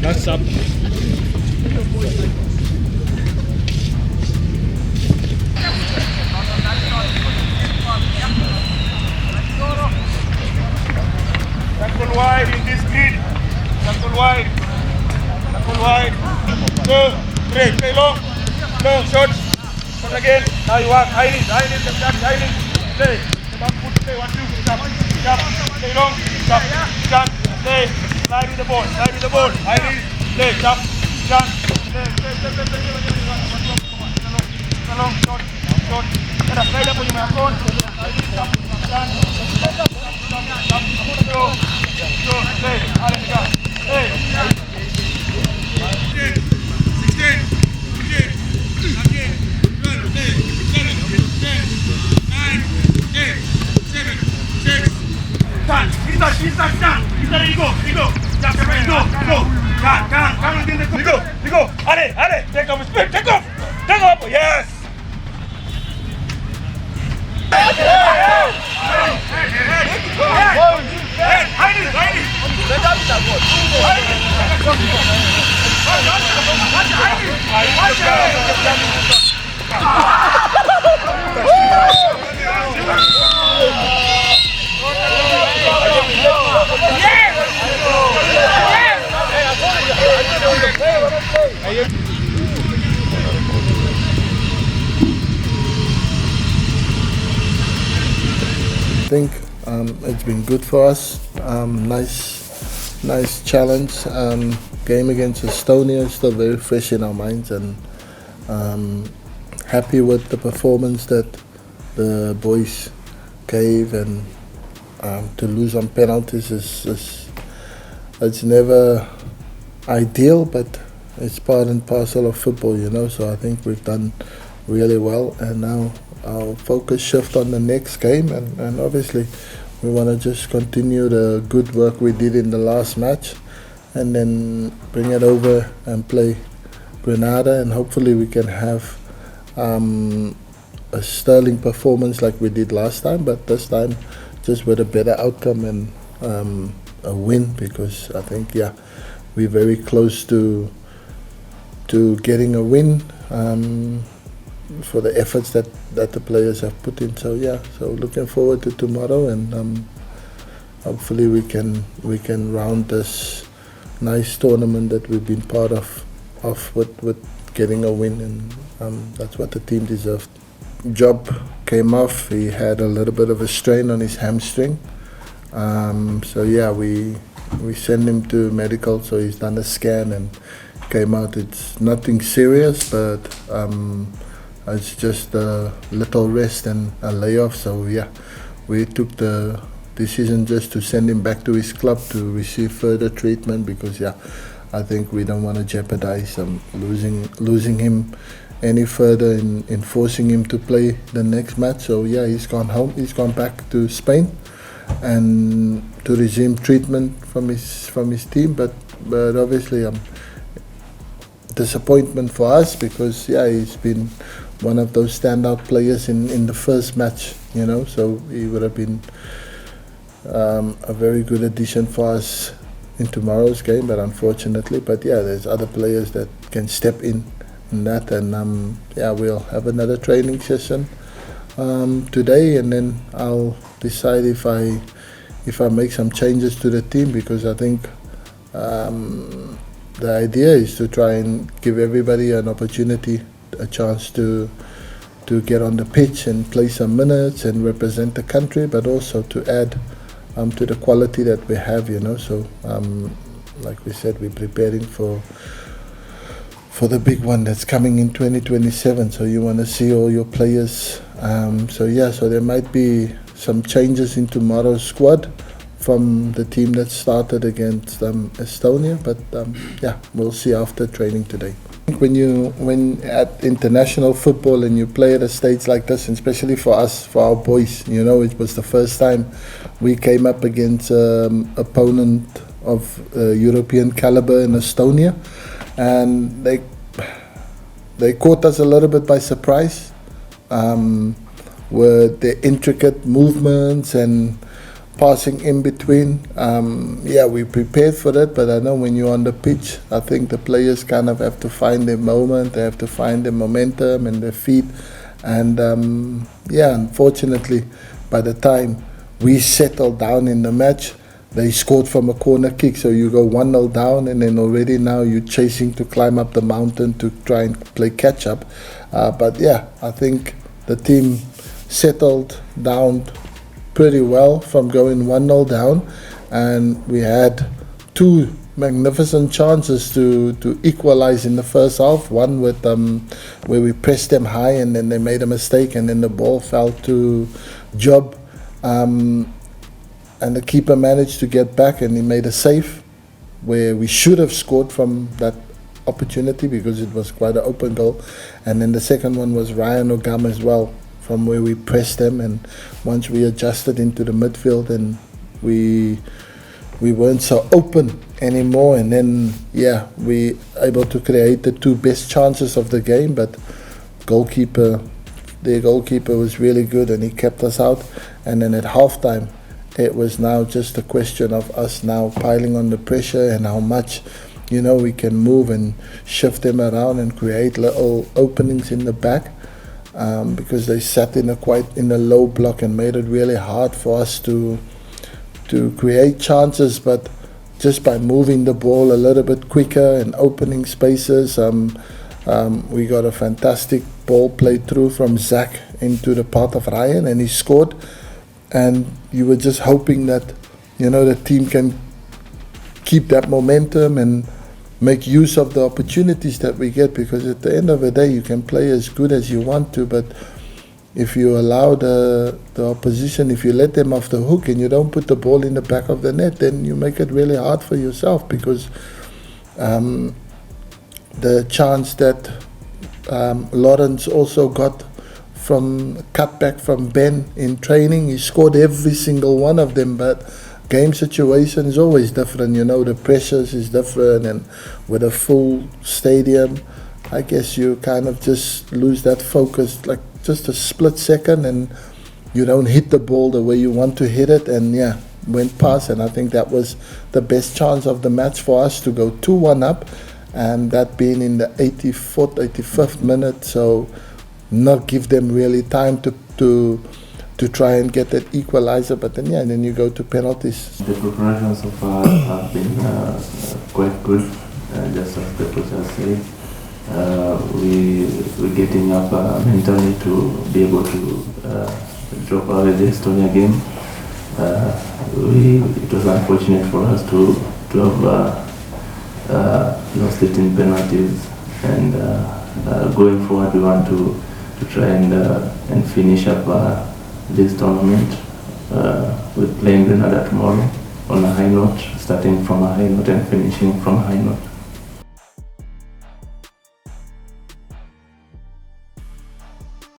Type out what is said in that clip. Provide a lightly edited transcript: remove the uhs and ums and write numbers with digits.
That's up. Tackle wide in this grid. Tackle wide. Tackle wide. 2, 3. Play long. Long shots. Shot again. Now you work. High knees. Play. Back foot. Play. 1, 2. Stop. Play long. Stop. Stand. Play. Slide with the ball. High knees. Play. Stop. Stand. Play. Long shot. Get a slide up on your marathon. Stop. Stand. Go. Play. Hey. 16. go. Ale, take off speed. Take off. Yes. I think it's been good for us. Nice challenge. Game against Estonia is still very fresh in our minds, and happy with the performance that the boys gave. And to lose on penalties it's never ideal, but it's part and parcel of football, you know. So I think we've done really well, and now our focus shift on the next game, and obviously we want to just continue the good work we did in the last match, and then bring it over and play Granada, and hopefully we can have a sterling performance like we did last time, but this time just with a better outcome and a win, because I think we're very close to getting a win for the efforts that the players have put in. So so looking forward to tomorrow, and hopefully we can round this nice tournament that we've been part of with getting a win, and that's what the team deserved. Job came off. He had a little bit of a strain on his hamstring. So we sent him to medical, so he's done a scan and came out. It's nothing serious, but it's just a little rest and a layoff. So we took the decision just to send him back to his club to receive further treatment, because I think we don't want to jeopardize losing him any further in forcing him to play the next match. So he's gone home. He's gone back to Spain and to resume treatment from his team. But obviously disappointment for us, because he's been one of those standout players in the first match, you know. So he would have been a very good addition for us in tomorrow's game, but unfortunately. But there's other players that can step in that, and we'll have another training session today, and then I'll decide if I make some changes to the team, because I think the idea is to try and give everybody an opportunity, a chance to get on the pitch and play some minutes and represent the country, but also to add to the quality that we have, you know. So like we said, we're preparing for the big one that's coming in 2027. So you want to see all your players. So there might be some changes in tomorrow's squad from the team that started against Estonia, but we'll see after training today. When at international football and you play at a stage like this, and especially for us, for our boys, it was the first time we came up against opponent of European caliber in Estonia, and they caught us a little bit by surprise with their intricate movements and passing in between. We prepared for that, but I know when you're on the pitch, I think the players kind of have to find their moment, they have to find their momentum and their feet. And unfortunately, by the time we settled down in the match, they scored from a corner kick. So you go 1-0 down, and then already now you're chasing to climb up the mountain to try and play catch up. I think the team settled down pretty well from going 1-0 down, and we had two magnificent chances to equalize in the first half. One with where we pressed them high and then they made a mistake, and then the ball fell to Job, and the keeper managed to get back and he made a save where we should have scored from that opportunity because it was quite an open goal. And then the second one was Ryan Ogam as well, from where we pressed them, and once we adjusted into the midfield and we weren't so open anymore, and then we able to create the two best chances of the game, but their goalkeeper was really good and he kept us out. And then at halftime it was now just a question of us now piling on the pressure and how much we can move and shift them around and create little openings in the back. Because they sat in a low block and made it really hard for us to create chances, but just by moving the ball a little bit quicker and opening spaces, we got a fantastic ball played through from Zach into the path of Ryan, and he scored. And you were just hoping that the team can keep that momentum and make use of the opportunities that we get, because at the end of the day you can play as good as you want to, but if you allow the opposition, if you let them off the hook and you don't put the ball in the back of the net, then you make it really hard for yourself. Because the chance that Lawrence also got from cutback from Ben in training, he scored every single one of them, but game situation is always different, the pressures is different, and with a full stadium, I guess you kind of just lose that focus, like just a split second, and you don't hit the ball the way you want to hit it, and went past. And I think that was the best chance of the match for us to go 2-1 up, and that being in the 84th, 85th minute, so not give them really time to try and get that equalizer, but then you go to penalties. The preparation so far have been quite good, just as the coach has said. We're getting up mentally to be able to drop out of the Estonia game. It was unfortunate for us to have lost it in penalties, and going forward we want to try and finish up this tournament with playing Granada tomorrow on a high note, starting from a high note and finishing from a high note.